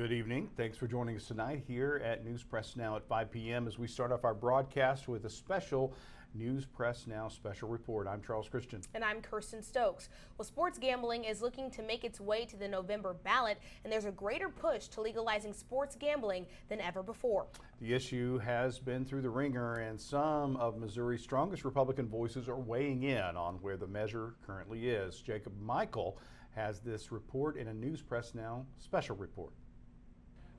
Good evening. Thanks for joining us tonight here at News Press Now at 5 p.m. as we start off our broadcast with a special News Press Now special report. I'm Charles Christian. And I'm Kirsten Stokes. Well, sports gambling is looking to make its way to the November ballot, and there's a greater push to legalizing sports gambling than ever before. The issue has been through the ringer, and some of Missouri's strongest Republican voices are weighing in on where the measure currently is. Jacob Michael has this report in a News Press Now special report.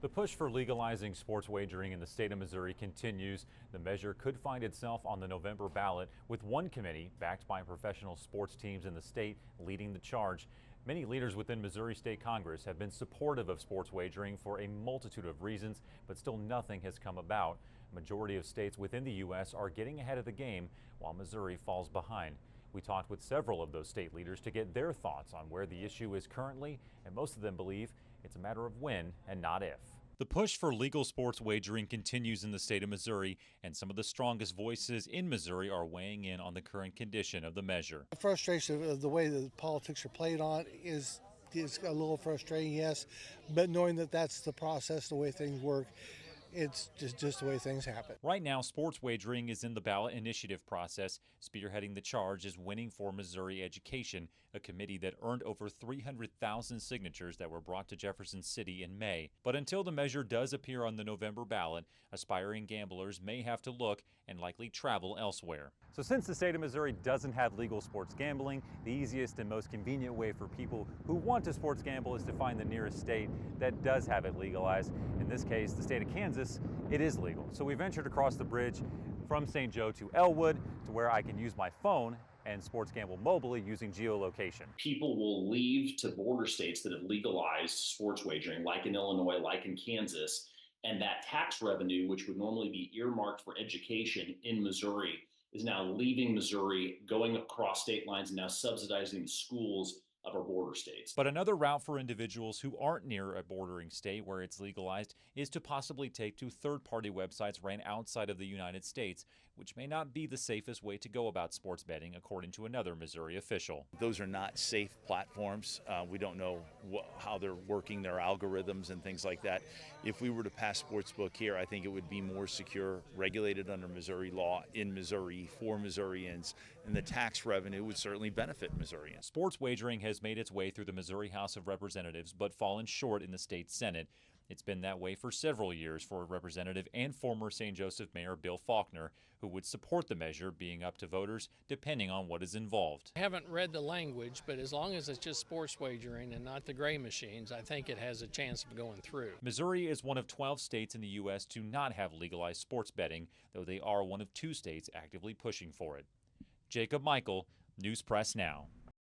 The push for legalizing sports wagering in the state of Missouri continues. The measure could find itself on the November ballot, with one committee backed by professional sports teams in the state leading the charge. Many leaders within Missouri State Congress have been supportive of sports wagering for a multitude of reasons, but still nothing has come about. A majority of states within the U.S. are getting ahead of the game, while Missouri falls behind. We talked with several of those state leaders to get their thoughts on where the issue is currently, and most of them believe it's a matter of when and not if. The push for legal sports wagering continues in the state of Missouri, and some of the strongest voices in Missouri are weighing in on the current condition of the measure. The frustration of the way that politics are played on is a little frustrating, yes, but knowing that that's the process, the way things work, it's just the way things happen. Right now, sports wagering is in the ballot initiative process. Spearheading the charge is Winning for Missouri Education, a committee that earned over 300,000 signatures that were brought to Jefferson City in May. But until the measure does appear on the November ballot, aspiring gamblers may have to look and likely travel elsewhere. So since the state of Missouri doesn't have legal sports gambling, the easiest and most convenient way for people who want to sports gamble is to find the nearest state that does have it legalized. In this case, the state of Kansas, it is legal. So we ventured across the bridge from St. Joe to Elwood to where I can use my phone and sports gamble mobilely using geolocation. People will leave to border states that have legalized sports wagering, like in Illinois, like in Kansas, and that tax revenue, which would normally be earmarked for education in Missouri, is now leaving Missouri, going across state lines, and now subsidizing the schools of our border states. But another route for individuals who aren't near a bordering state where it's legalized is to possibly take to third-party websites ran outside of the United States, which may not be the safest way to go about sports betting, according to another Missouri official. Those are not safe platforms. We don't know how they're working, their algorithms and things like that. If we were to pass sportsbook here, I think it would be more secure, regulated under Missouri law in Missouri for Missourians, and the tax revenue would certainly benefit Missourians. Sports wagering has made its way through the Missouri House of Representatives but fallen short in the state Senate. It's been that way for several years for Representative and former St. Joseph Mayor Bill Faulkner, who would support the measure being up to voters depending on what is involved. I haven't read the language, but as long as it's just sports wagering and not the gray machines, I think it has a chance of going through. Missouri is one of 12 states in the U.S. to not have legalized sports betting, though they are one of 2 states actively pushing for it. Jacob Michael, News Press Now.